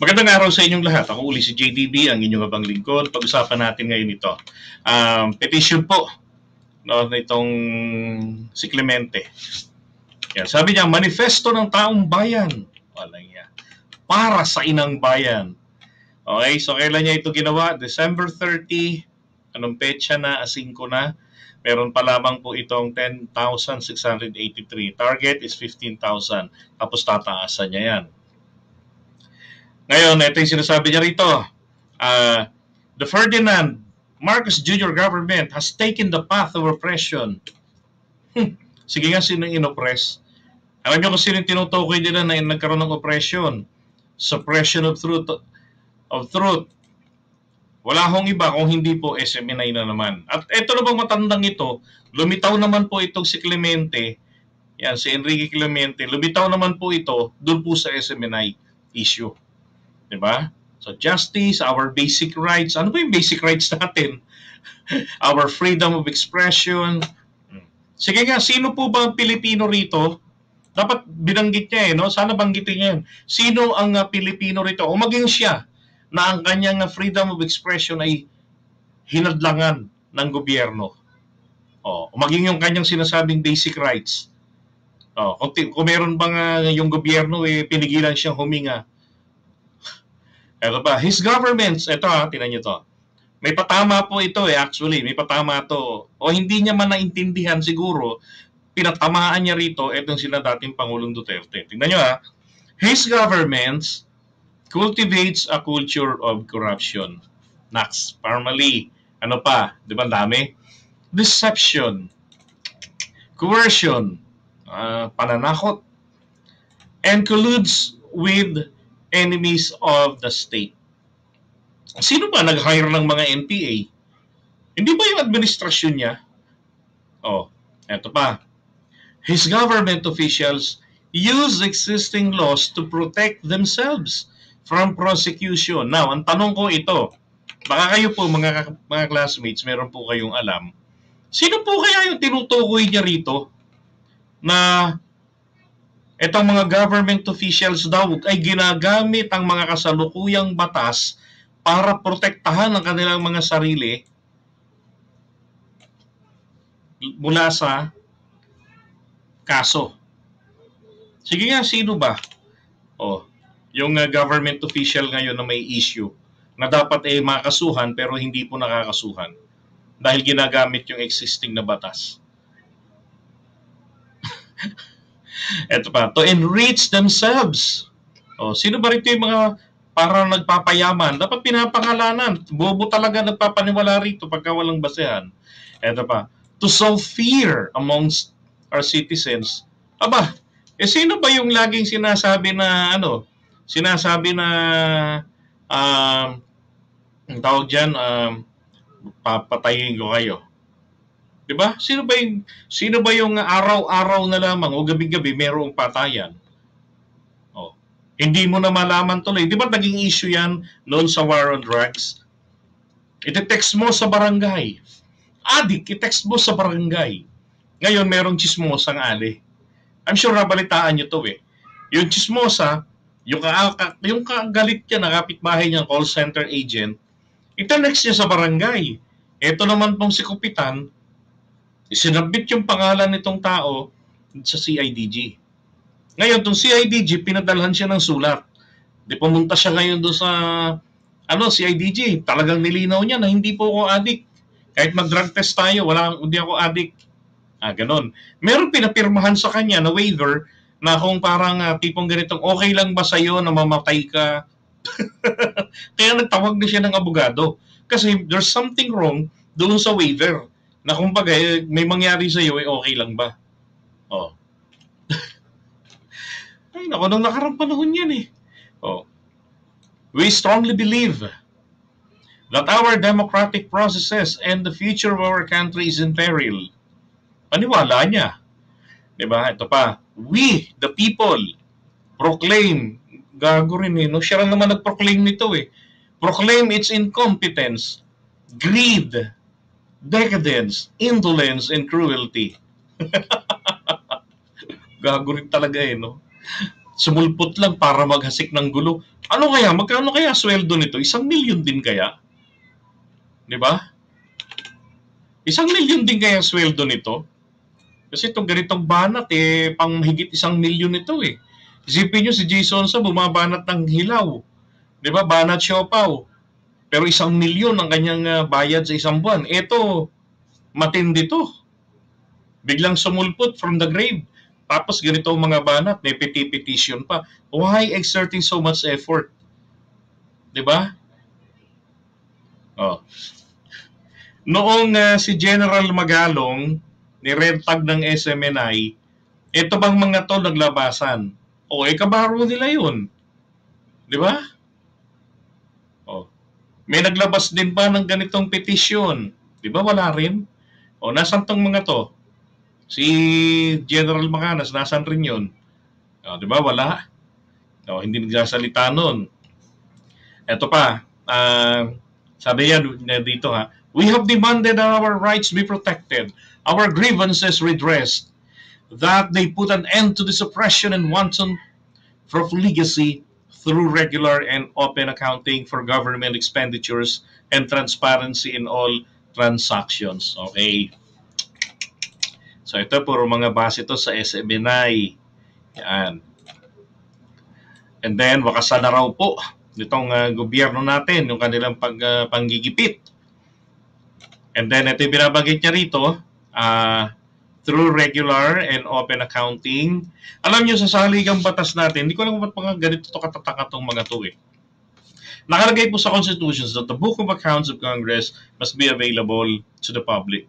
Magandang araw sa inyong lahat. Ako uli si JDB, ang inyong abang lingkod. Pag-usapan natin ngayon ito. Petition po, no, itong si Clemente. Yan, sabi niya, manifesto ng taong bayan. Wala niya. Para sa inang bayan. Okay, so kailan niya ito ginawa? December 30. Anong petsa na? 5 na. Meron pa lamang po itong 10,683. Target is 15,000. Tapos tataasan niya yan. Ngayon, ito yung sinasabi niya rito. The Ferdinand Marcos Jr. government has taken the path of oppression. Sige nga, sino inoppress? Alam niyo kung sino tinutukoy nila na nagkaroon ng oppression? Suppression of truth. Wala hong iba kung hindi po SMNI na naman. At ito na bang matandang ito, lumitaw naman po itong si Clemente, yan, si Enrique Clemente, lumitaw naman po ito doon po sa SMNI issue. Diba? So justice, our basic rights. Ano ba yung basic rights natin? Our freedom of expression. Sige nga, sino po ba ang Pilipino rito? Dapat binanggit niya no? Sana banggitin niya yan. Sino ang Pilipino rito? O maging siya na ang kanyang freedom of expression ay hinadlangan ng gobyerno. O maging yung kanyang sinasabing basic rights. O, kung meron bang yung gobyerno pinigilan siyang huminga. Ito ba? His governments, ito tinan niyo to. May patama po ito actually. May patama to. O hindi niya man naintindihan siguro, pinatamaan niya rito itong sila dating Pangulong Duterte. Tingnan niyo His governments cultivates a culture of corruption. Next, formally, ano pa? Di ba dami? Deception, coercion, pananakot, and colludes with enemies of the state. Sino ba nag-hire ng mga NPA? Hindi ba yung administrasyon niya? Eto pa. His government officials use existing laws to protect themselves from prosecution. Now, ang tanong ko ito, baka kayo po mga classmates, meron po kayong alam, sino po kaya yung tinutukoy niya rito na itong mga government officials daw ay ginagamit ang mga kasalukuyang batas para protektahan ang kanilang mga sarili mula sa kaso. Sige nga, sino ba? Yung government official ngayon na may issue na dapat makasuhan pero hindi po nakakasuhan dahil ginagamit yung existing na batas. Ito pa, to enrich themselves. Sino ba rito yung mga parang nagpapayaman? Dapat pinapangalanan. Bobo talaga nagpapaniwala rito pagka walang basehan. Ito pa, to sow fear amongst our citizens. Aba, sino ba yung laging sinasabi na ang tawag dyan, papatayin ko kayo. Diba? Sino ba yung araw-araw na lamang o gabi-gabi merong patayan? Hindi mo na malaman tuloy. Di ba naging issue yan noon sa war on drugs? Ite-text mo sa barangay. Adik, i-text mo sa barangay. Ngayon merong chismosang ali. I'm sure nabalitaan nyo to Yung chismosa, yung kagalit niya na kapitbahay niyang call center agent, ite-text niya sa barangay. Ito naman pong si Kupitan, isinabit yung pangalan nitong tao sa CIDG. Ngayon, itong CIDG, pinadalhan siya ng sulat. Di pumunta siya ngayon doon sa CIDG. Talagang nilinaw niya na hindi po ako addict. Kahit mag-drug test tayo, hindi ako addict. Ganon. Meron pinapirmahan sa kanya na waiver na kung parang tipong ganitong okay lang ba sa'yo na mamatay ka? Kaya nagtawag na siya ng abogado. Kasi there's something wrong doon sa waiver. Na kumbaga, may mangyari sa'yo, okay lang ba? Ay, naku, nung nakarang panahon yan We strongly believe that our democratic processes and the future of our country is in peril. Paniwala niya. Diba? Ito pa. We, the people, proclaim. Gago rin no? Siya lang naman nag-proclaim nito Proclaim its incompetence, greed, decadence, indolence, and cruelty. Gago rin talaga no? Sumulpot lang para maghasik ng gulo. Ano kaya? Magkano kaya sweldo nito? 1,000,000 din kaya? Di ba? 1,000,000 din kaya sweldo nito? Kasi itong ganitong banat, pang higit 1,000,000 ito eh. Isipin nyo si Jason sa bumabanat ng hilaw. Di ba? Banat siopaw. Pero 1,000,000 ang kanyang bayad sa isang buwan. Ito, matindi to. Biglang sumulpot from the grave. Tapos ganito ang mga banat, may petition pa. Why exerting so much effort? Di ba? Oh. Noong si General Magalong, ni Red Tag ng SMNI, ito bang mga to naglabasan? O, kabaro nila yun. Di ba? O, may naglabas din ba ng ganitong petition? Di ba wala rin? O, nasan tong mga to? Si General Macanas, nasan rin yun? O, di ba wala? O, hindi nagsasalita nun. Ito pa, sabi niya dito ha, we have demanded that our rights be protected, our grievances redressed, that they put an end to the suppression and wanton profligacy through regular and open accounting for government expenditures and transparency in all transactions. Okay. So ito puro mga base to sa SMNI. Yan. And then wakasan na raw po nitong gobyerno natin yung kanilang panggigipit. And then ito yung binabagit niya rito, through regular and open accounting. Alam nyo, sa saligang batas natin, hindi ko lang ba't mga ganito to katataka tong mga to eh. Nakalagay po sa Constitution that the Book of Accounts of Congress must be available to the public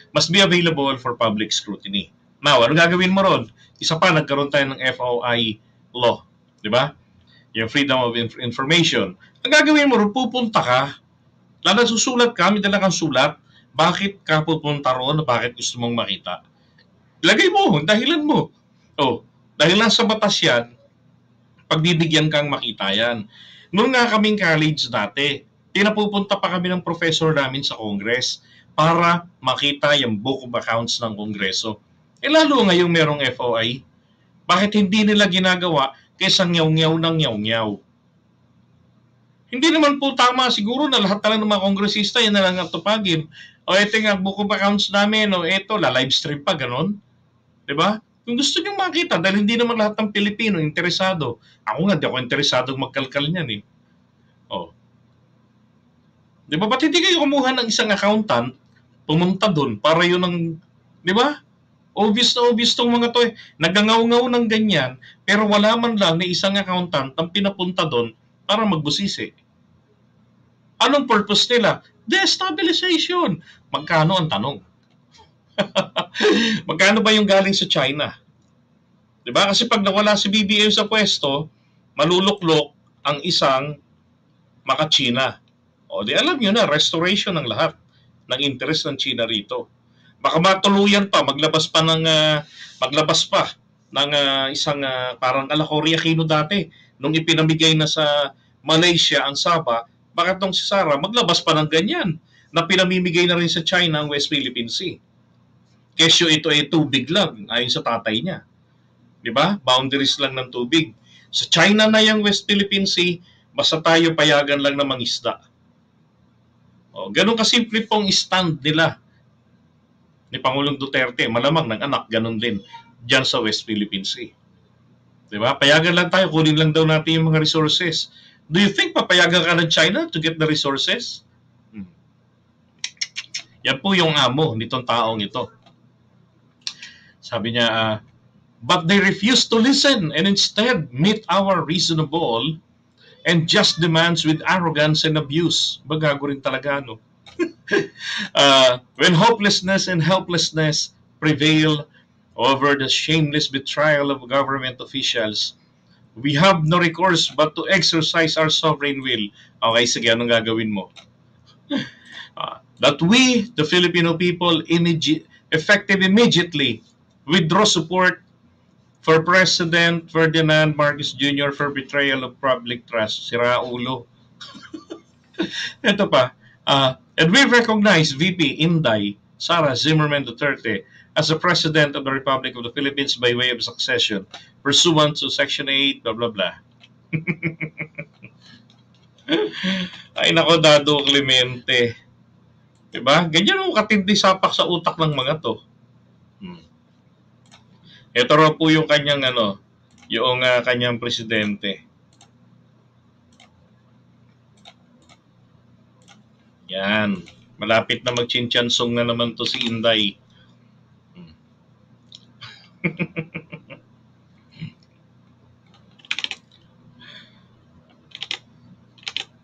must be available for public scrutiny. Now, ano gagawin mo ron? Isa pa, nagkaroon tayo ng FOI law, di ba? Yung Freedom of Information. Ang gagawin mo ron, pupunta ka, lalo susulat ka, may dala kang sulat, bakit ka pupunta ron, bakit gusto mong makita? Lagay mo, dahilan mo. Oh, dahil lang sa batas yan, pagbibigyan kang makita yan. Noon nga kaming college dati, tinapupunta pa kami ng professor namin sa Congress para makita yung book of accounts ng Kongreso. Lalo ngayong merong FOI, bakit hindi nila ginagawa kaysa nyaw-nyaw ng nyaw-nyaw? Hindi naman po tama siguro na lahat na lang ng mga kongresista yan na lang ang tupagin. O ito nga, book of accounts namin, o ito, live stream pa, ganon. Diba? Kung gusto nyo makita, dahil hindi naman lahat ng Pilipino interesado. Ako nga, di ako interesado magkalkal niyan eh. O. Diba? Ba't hindi kayo kumuha ng isang accountant, pumunta dun, para yun ang, diba? Obvious na obvious tong mga to eh. Nagangaw-ngaw ng ganyan, pero wala man lang na isang accountant ang pinapunta dun para magbusisi. Anong purpose nila? Destabilization. Magkano ang tanong? Magkano ba yung galing sa China? Diba? Kasi pag nawala si BBM sa pwesto, maluluklok ang isang maka-China. O di alam nyo na, restoration ng lahat ng interest ng China rito. Baka matuluyan pa, maglabas pa ng isang parang ala Korea Aquino dati nung ipinamigay na sa Malaysia ang Sabah, bakit nung si Sara maglabas pa ng ganyan na pinamimigay na rin sa China ang West Philippine Sea. Kesyo ito ay tubig lang ayon sa tatay niya. 'Di ba? Boundaries lang ng tubig. Sa China na yung West Philippine Sea, basta tayo payagan lang na mangisda. O, ganun kasimple pong stand nila ni Pangulong Duterte, malamang ng anak, ganun din dyan sa West Philippine Sea. Diba? Payagan lang tayo, kunin lang daw natin yung mga resources. Do you think papayagan ka ng China to get the resources? Yan po yung amo nitong taong ito. Sabi niya, but they refuse to listen and instead meet our reasonable and just demands with arrogance and abuse. Bagago rin talaga, no? When hopelessness and helplessness prevail over the shameless betrayal of government officials, we have no recourse but to exercise our sovereign will. Okay, sige, anong gagawin mo? That we, the Filipino people, effective immediately withdraw support for President Ferdinand Marcos Jr. for betrayal of public trust. Sira ulo. Ito pa. And we recognize VP Inday Sara Zimmerman Duterte as the President of the Republic of the Philippines by way of succession, pursuant to Section 8, blah, blah, blah. Ay nako, Dado Clemente. Diba? Ganyan ang katindi sapak sa utak ng mga to. Ito raw po yung kanyang yung kanyang presidente. Yan. Malapit na magchinchansong na naman to si Inday.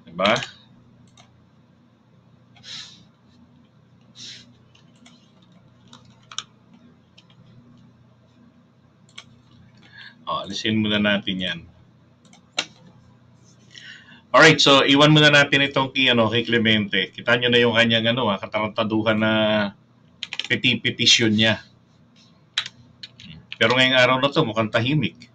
Diba? Alisin muna natin yan. Alright, so iwan muna natin itong kay Clemente. Kita nyo na yung kanyang katarantaduhan na petition niya. Pero ngayong araw na to mukhang tahimik.